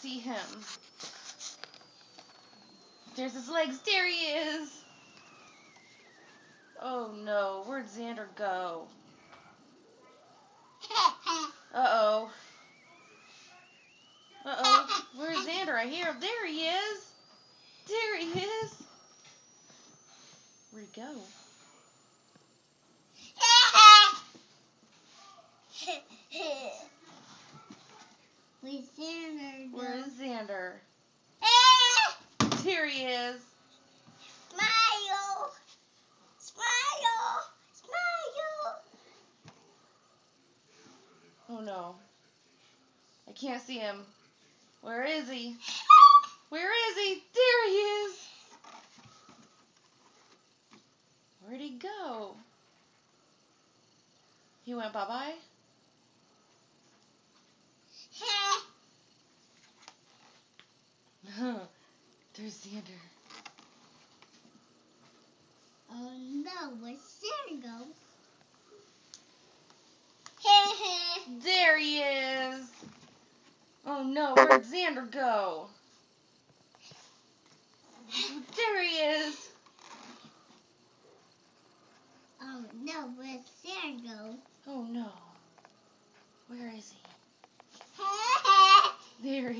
see him. There's his legs. There he is. Oh no, where'd Xander go? Uh-oh. Uh-oh. Where's Xander? I hear him. There he is. There he is. Where'd he go? Where's Xander? Where's Xander? Here he is. Smile! Smile! Smile! Oh no. I can't see him. Where is he? Where is he? There he is. Where'd he go? He went bye-bye? There's Xander. Oh no, where's Xander go? There he is. Oh no, where'd Xander go? There he is. Oh no, where's Xander go? Oh no. Where is he? There he is.